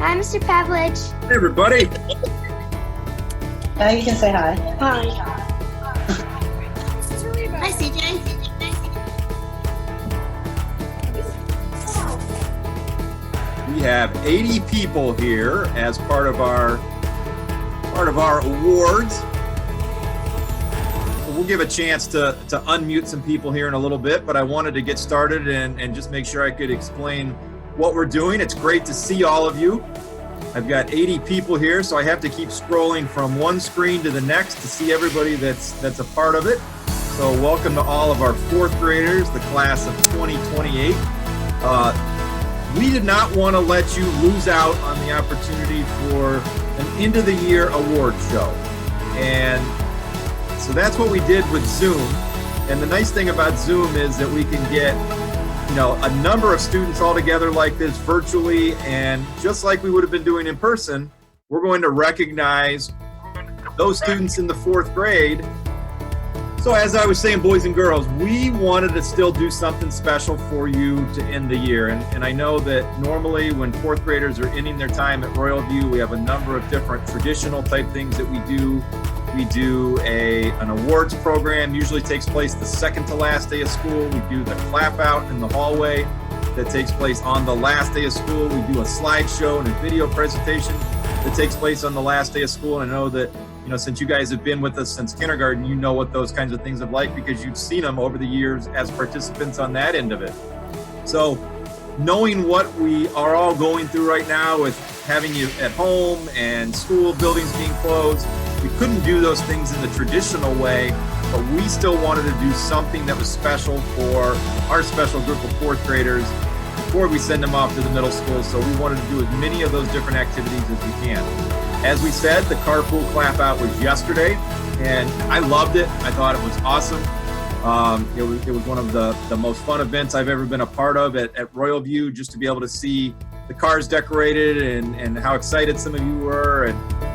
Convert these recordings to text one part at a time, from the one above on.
Hi, Mr. Pavlich. Hey, everybody. Now you can say hi. Hi. Hi, CJ. We have 80 people here as part of our awards. So we'll give a chance to unmute some people here in a little bit, but I wanted to get started and just make sure I could explain what we're doing. It's great to see all of you. I've got 80 people here, so I have to keep scrolling from one screen to the next to see everybody that's a part of it. So welcome to all of our fourth graders, the class of 2028. We did not want to let you lose out on the opportunity for an end of the year award show. And so that's what we did with Zoom. And the nice thing about Zoom is that we can get a number of students all together like this virtually, and just like we would have been doing in person, we're going to recognize those students in the fourth grade. So as I was saying, boys and girls, we wanted to still do something special for you to end the year. And I know that normally when fourth graders are ending their time at Royal View, we have a number of different traditional type things that we do. We do an awards program, usually takes place the second to last day of school. We do the clap out in the hallway that takes place on the last day of school. We do a slideshow and a video presentation that takes place on the last day of school. And I know that, since you guys have been with us since kindergarten, you know what those kinds of things are like because you've seen them over the years as participants on that end of it. So knowing what we are all going through right now with having you at home and school buildings being closed, we couldn't do those things in the traditional way, but we still wanted to do something that was special for our special group of fourth graders before we send them off to the middle school. So we wanted to do as many of those different activities as we can. As we said, the carpool clap out was yesterday, and I loved it. I thought it was awesome. It was one of the most fun events I've ever been a part of at Royal View, just to be able to see the cars decorated and how excited some of you were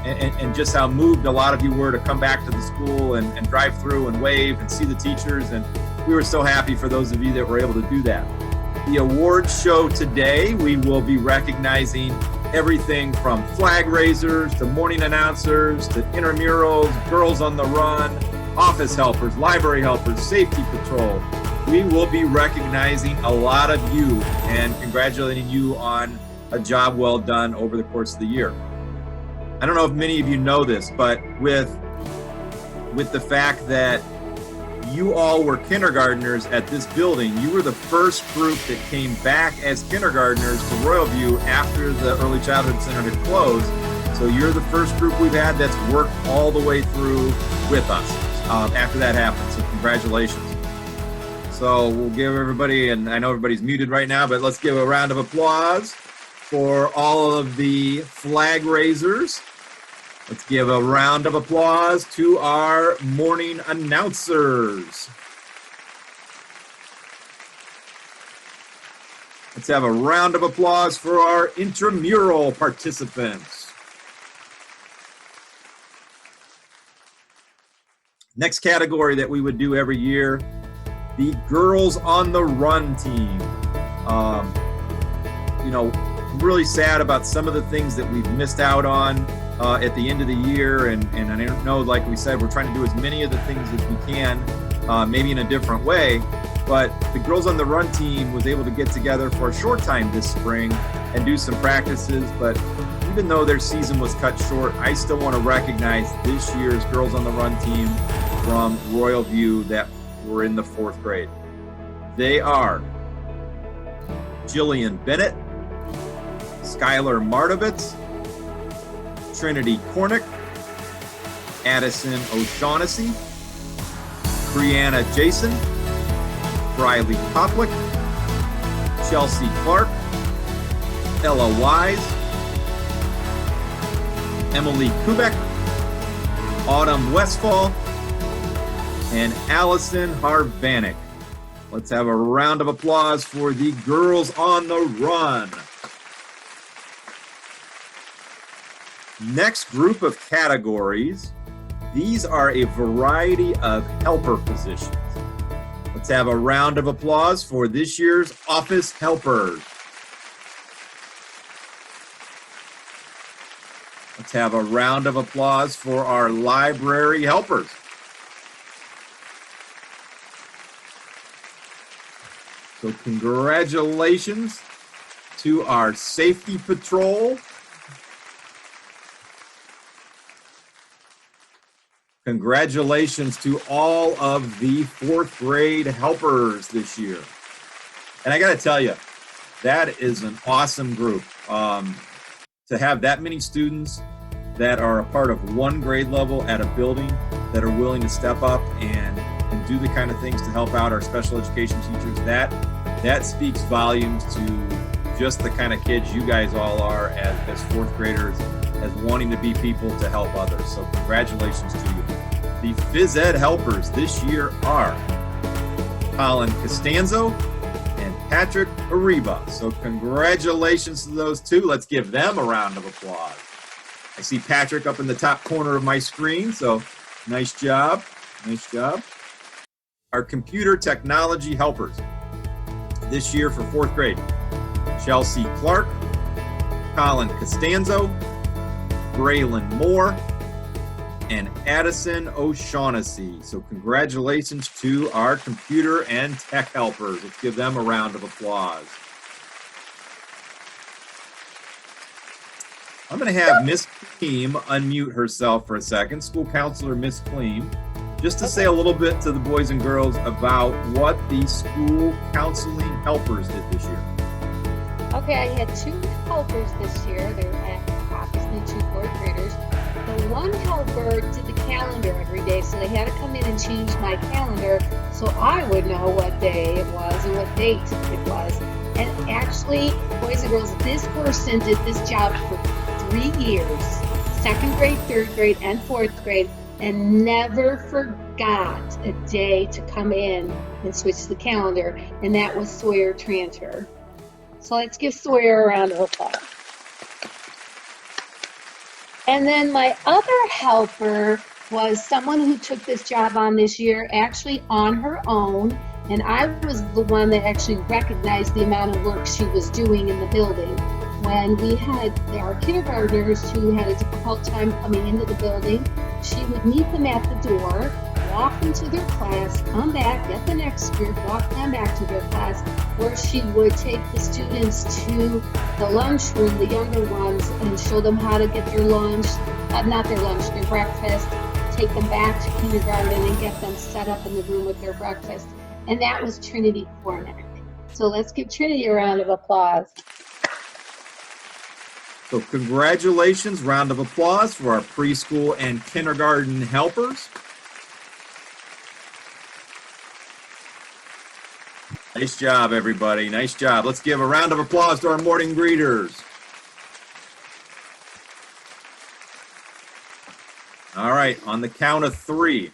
and just how moved a lot of you were to come back to the school and drive through and wave and see the teachers. And we were so happy for those of you that were able to do that. The awards show today, we will be recognizing everything from flag raisers to morning announcers to intramurals, girls on the run, office helpers, library helpers, safety patrol. We will be recognizing a lot of you and congratulating you on a job well done over the course of the year. I don't know if many of you know this, but with the fact that you all were kindergartners at this building, you were the first group that came back as kindergartners to Royal View after the Early Childhood Center had closed. So you're the first group we've had that's worked all the way through with us after that happened. So congratulations. So we'll give everybody, and I know everybody's muted right now, but let's give a round of applause for all of the flag raisers. Let's give a round of applause to our morning announcers. Let's have a round of applause for our intramural participants. Next category that we would do every year, the Girls on the Run team. Really sad about some of the things that we've missed out on at the end of the year. And I don't know, like we said, we're trying to do as many of the things as we can, maybe in a different way. But the Girls on the Run team was able to get together for a short time this spring and do some practices. But even though their season was cut short, I still want to recognize this year's Girls on the Run team from Royal View that were in the fourth grade. They are Jillian Bennett, Skylar Martovitz, Trinity Cornick, Addison O'Shaughnessy, Brianna Jason, Briley Koplik, Chelsea Clark, Ella Wise, Emily Kubek, Autumn Westfall, and Allison Harvanek. Let's have a round of applause for the Girls on the Run. Next group of categories, these are a variety of helper positions. Let's have a round of applause for this year's office helpers. Let's have a round of applause for our library helpers. So congratulations to our safety patrol. Congratulations to all of the 4th grade helpers this year. And I got to tell you, that is an awesome group. To have that many students that are a part of one grade level at a building that are willing to step up and do the kind of things to help out our special education teachers, that speaks volumes to just the kind of kids you guys all are as 4th graders, as wanting to be people to help others. So congratulations to you. The phys ed helpers this year are Colin Costanzo and Patrick Ariba. So congratulations to those two. Let's give them a round of applause. I see Patrick up in the top corner of my screen, so nice job, nice job. Our computer technology helpers this year for 4th grade: Chelsea Clark, Colin Costanzo, Braylon Moore, and Addison O'Shaughnessy. So congratulations to our computer and tech helpers. Let's give them a round of applause. I'm going to have Miss Cleem unmute herself for a second, school counselor Miss Cleem, just to say a little bit to the boys and girls about what the school counseling helpers did this year. Okay, I had 2 helpers this year. They're obviously 2 4th graders. The one helper did the calendar every day, so they had to come in and change my calendar so I would know what day it was and what date it was. And actually, boys and girls, this person did this job for 3 years, 2nd grade, 3rd grade, and 4th grade, and never forgot a day to come in and switch the calendar, and that was Sawyer Tranter. So let's give Sawyer a round of applause. And then my other helper was someone who took this job on this year actually on her own, and I was the one that actually recognized the amount of work she was doing in the building. When we had our kindergartners who had a difficult time coming into the building, she would meet them at the door, walk them to their class, come back, get the next group, walk them back to their class, where she would take the students to the lunchroom, the younger ones, and show them how to get their lunch, not their lunch, their breakfast, take them back to kindergarten and get them set up in the room with their breakfast. And that was Trinity Cornick. So let's give Trinity a round of applause. So congratulations, round of applause for our preschool and kindergarten helpers. Nice job, everybody. Nice job. Let's give a round of applause to our morning greeters. All right, on the count of 3,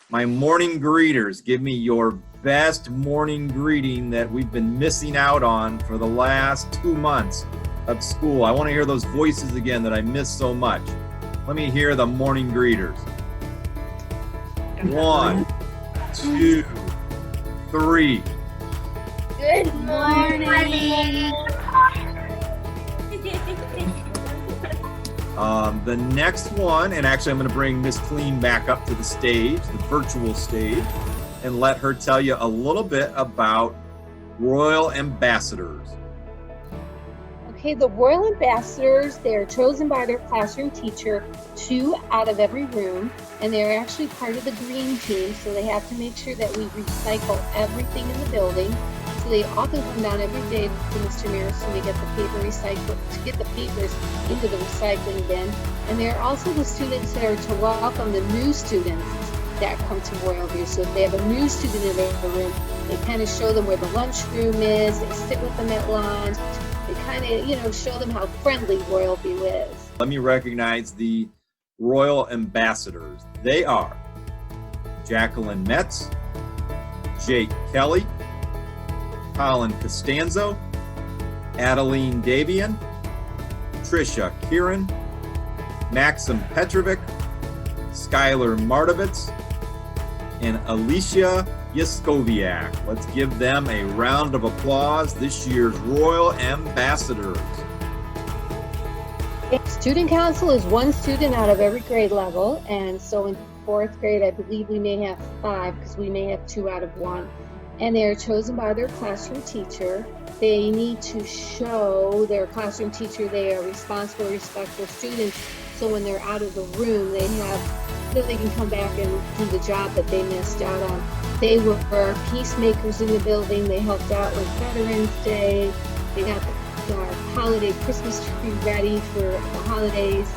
my morning greeters, give me your best morning greeting that we've been missing out on for the last 2 months of school. I want to hear those voices again that I missed so much. Let me hear the morning greeters. 1, 2, 3. Good morning. The next one, and actually I'm going to bring Miss Clean back up to the stage, the virtual stage, and let her tell you a little bit about Royal Ambassadors. Okay, the Royal Ambassadors, they're chosen by their classroom teacher, 2 out of every room, and they're actually part of the green team, so they have to make sure that we recycle everything in the building. So they often come down every day to Mr. Marison to get the paper recycled, to get the papers into the recycling bin. And they're also the students that are to welcome the new students that come to Royal View. So if they have a new student in their room, they kind of show them where the lunchroom is, they sit with them at lunch, they kind of, show them how friendly Royal View is. Let me recognize the Royal Ambassadors. They are Jacqueline Metz, Jake Kelly, Colin Costanzo, Adeline Davian, Trisha Kieran, Maxim Petrovic, Skylar Martovitz, and Alicia Yaskoviak. Let's give them a round of applause, this year's Royal Ambassadors. Student council is one student out of every grade level, and so in fourth grade, I believe we may have 5 because we may have 2 out of 1. And they are chosen by their classroom teacher. They need to show their classroom teacher they are responsible, respectful students. So when they're out of the room, they can come back and do the job that they missed out on. They were peacemakers in the building. They helped out with Veterans Day. They got our holiday Christmas tree ready for the holidays,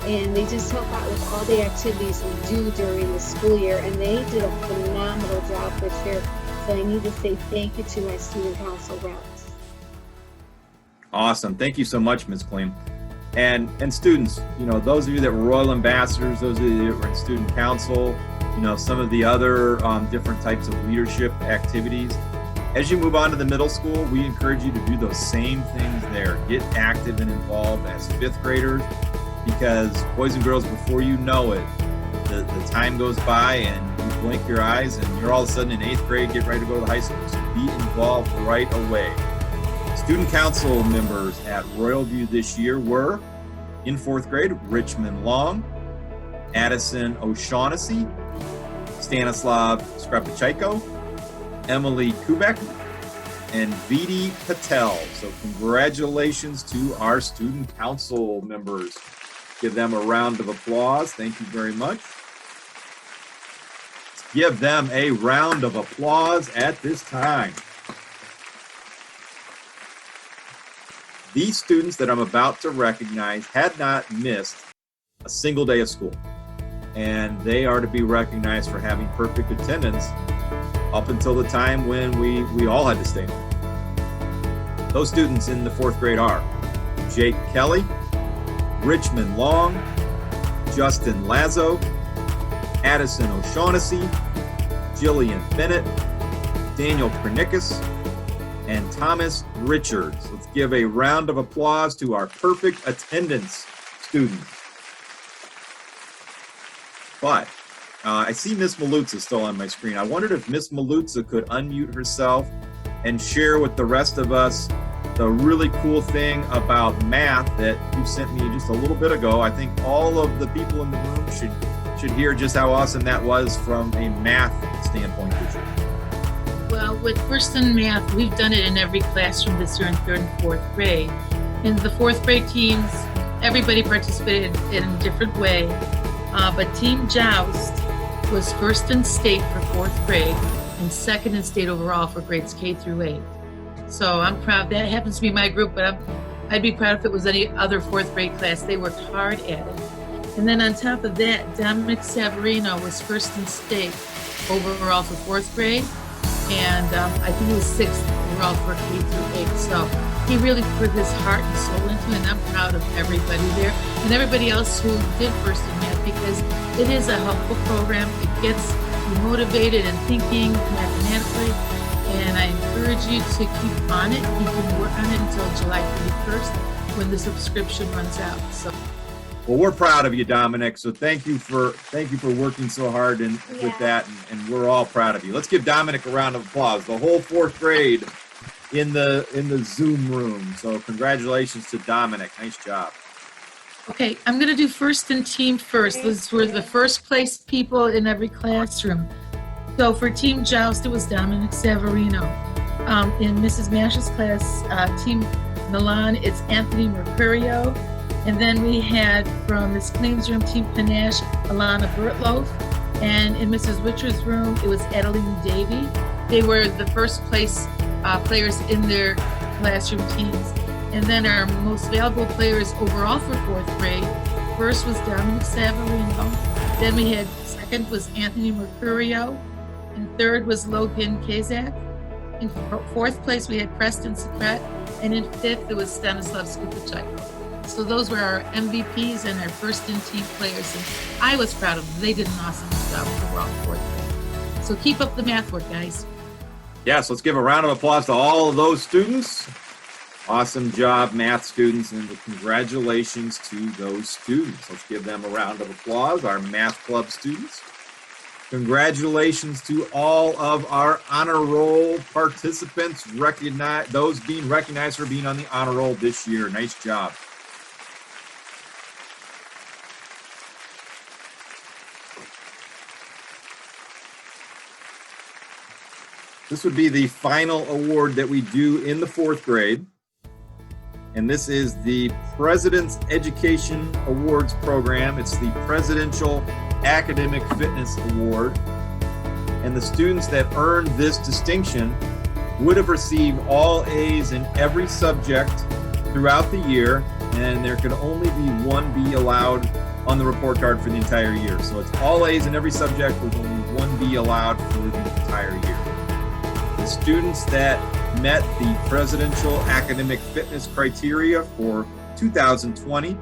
and they just help out with all the activities we do during the school year, and they did a phenomenal job this year. So I need to say thank you to my student council reps. Awesome. Thank you so much, Ms. Klein. And students, those of you that were Royal Ambassadors, those of you that were in student council, some of the other different types of leadership activities. As you move on to the middle school, we encourage you to do those same things there. Get active and involved as 5th graders, because boys and girls, before you know it, the time goes by and you blink your eyes and you're all of a sudden in 8th grade, get ready to go to the high school. So be involved right away. Student council members at Royal View this year were, in 4th grade, Richmond Long, Addison O'Shaughnessy, Stanislav Skrapichenko, Emily Kubek, and Vidi Patel. So congratulations to our student council members. Give them a round of applause. Thank you very much. Let's give them a round of applause at this time. These students that I'm about to recognize had not missed a single day of school, and they are to be recognized for having perfect attendance up until the time when we all had to stay home. Those students in the 4th grade are Jake Kelly, Richmond Long, Justin Lazo, Addison O'Shaughnessy, Jillian Bennett, Daniel Pernickus, and Thomas Richards. Let's give a round of applause to our perfect attendance students. But I see Miss Malutza still on my screen. I wondered if Miss Malutza could unmute herself and share with the rest of us the really cool thing about math that you sent me just a little bit ago. I think all of the people in the room should hear just how awesome that was from a math standpoint this year. Well, with First in Math, we've done it in every classroom this year in 3rd and 4th grade. In the 4th grade teams, everybody participated in a different way, but Team Joust was 1st in state for 4th grade and 2nd in state overall for grades K through 8. So I'm proud. That happens to be my group, but I'd be proud if it was any other 4th grade class. They worked hard at it. And then on top of that, Dominic Savarino was 1st in state overall for 4th grade, and I think he was 6th overall for K through 8. So he really put his heart and soul into it, and I'm proud of everybody there and everybody else who did First in Math, because it is a helpful program. It gets you motivated and thinking mathematically, and I encourage you to keep on it. You can work on it until July 31st when the subscription runs out. So. Well, we're proud of you, Dominic. So thank you for working so hard with that, and we're all proud of you. Let's give Dominic a round of applause. The whole 4th grade in the Zoom room. So congratulations to Dominic. Nice job. Okay, I'm going to do first in team first. Those were the first place people in every classroom. So for Team Joust, it was Dominic Savarino. In Mrs. Mash's class, Team Milan, it's Anthony Mercurio. And then we had from Miss Klein's room, Team Panache, Alana Bertloff. And in Mrs. Richards' room, it was Adeline Davey. They were the first place players in their classroom teams. And then our most valuable players overall for 4th grade, first was Dominic Savarino. Then we had 2nd was Anthony Mercurio. And 3rd was Logan Kazak. In 4th place, we had Preston Secret. And in 5th, it was Stanislav Skupichenko. So those were our MVPs and our first in team players. And I was proud of them. They did an awesome job overall in 4th grade. So keep up the math work, guys. Yes, let's give a round of applause to all of those students. Awesome job, math students, and congratulations to those students. Let's give them a round of applause, our math club students. Congratulations to all of our honor roll participants, those being recognized for being on the honor roll this year. Nice job. This would be the final award that we do in the 4th grade. And this is the President's Education Awards program. It's the Presidential Academic Fitness Award. And the students that earned this distinction would have received all A's in every subject throughout the year, and there could only be one B allowed on the report card for the entire year. So it's all A's in every subject with only one B allowed for the entire year. The students that met the Presidential Academic Fitness criteria for 2020,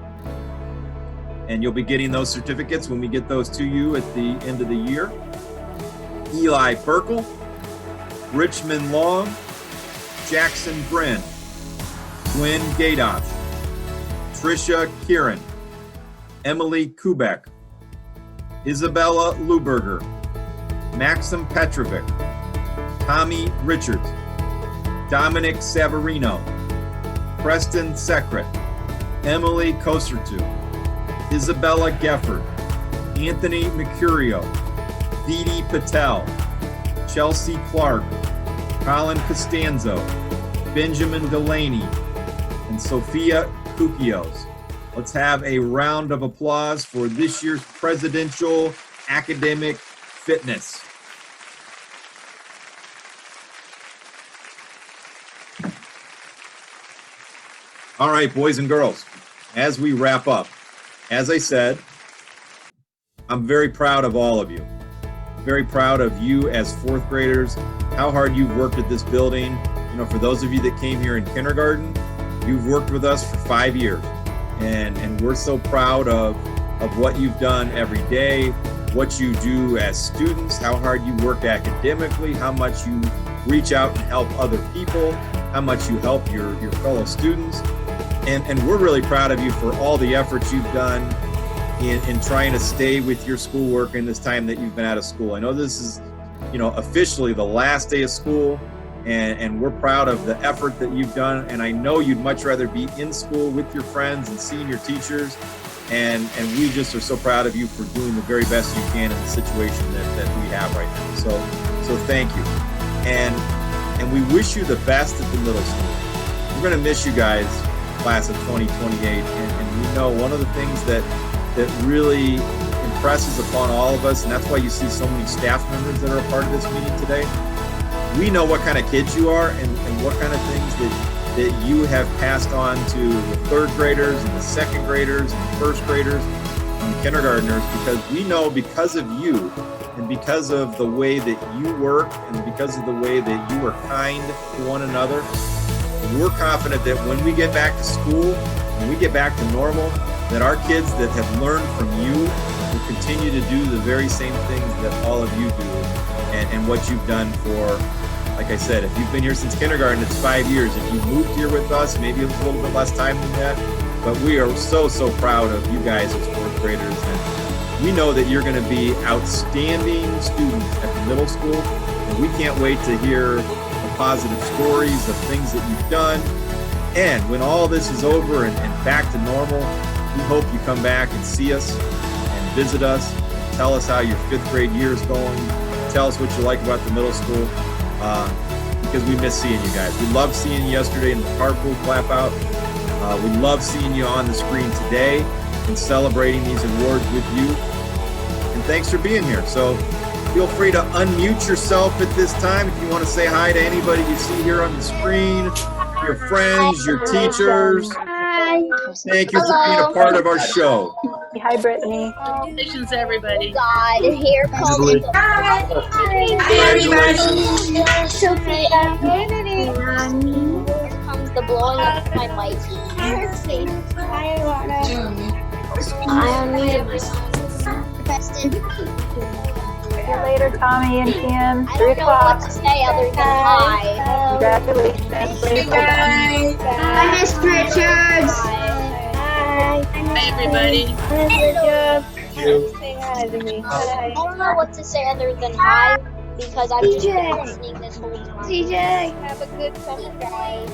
and you'll be getting those certificates when we get those to you at the end of the year. Eli Burkle, Richmond Long, Jackson Brin, Gwen Gadosh, Trisha Kieran, Emily Kubek, Isabella Luberger, Maxim Petrovic, Tommy Richards, Dominic Savarino, Preston Sekret, Emily Kosertu, Isabella Gefford, Anthony Mercurio, Didi Patel, Chelsea Clark, Colin Costanzo, Benjamin Delaney, and Sophia Kukios. Let's have a round of applause for this year's Presidential Academic Fitness. All right, boys and girls, as we wrap up, as I said, I'm very proud of all of you. Very proud of you as 4th graders, how hard you've worked at this building. You know, for those of you that came here in kindergarten, you've worked with us for 5 years. And we're so proud of what you've done every day, what you do as students, how hard you work academically, how much you reach out and help other people, how much you help your fellow students. And we're really proud of you for all the efforts you've done in trying to stay with your schoolwork in this time that you've been out of school. I know this is, you know, officially the last day of school, and we're proud of the effort that you've done. And I know you'd much rather be in school with your friends and seeing your teachers. And we just are so proud of you for doing the very best you can in the situation that we have right now. So thank you. And we wish you the best at the middle school. We're going to miss you guys, class of 2028. And we know one of the things that really impresses upon all of us, and that's why you see so many staff members that are a part of this meeting today. We know what kind of kids you are and what kind of things that you have passed on to the 3rd graders and the 2nd graders and the 1st graders and the kindergartners, because we know because of you and because of the way that you work and because of the way that you are kind to one another, we're confident that when we get back to school, when we get back to normal, that our kids that have learned from you will continue to do the very same things that all of you do and what you've done for, like I said, if you've been here since kindergarten, it's 5 years. If you moved here with us, maybe a little bit less time than that, but we are so proud of you guys as 4th graders, and we know that you're going to be outstanding students at the middle school, and we can't wait to hear the positive stories of things that you've done. And when all this is over and back to normal, we hope you come back and see us and visit us, and tell us how your 5th grade year is going, tell us what you like about the middle school, because we miss seeing you guys. We loved seeing you yesterday in the carpool clap out. We love seeing you on the screen today and celebrating these awards with you. And thanks for being here. So feel free to unmute yourself at this time if you want to say hi to anybody you see here on the screen, your friends, your teachers. Hi. Thank you for being a part of our show. Hi, Brittany. Congratulations, everybody. God, here comes the Congratulations. Sophia. Here comes the blowing up my mic. Hi, Preston. See you later, Tommy and Kim. I 3 don't know what o'clock. to say other than hi. Congratulations. Hi, Miss Richards. Hi, everybody. I don't know what to say other than hi because I've just been listening this whole time. CJ. Have a good summer, guys.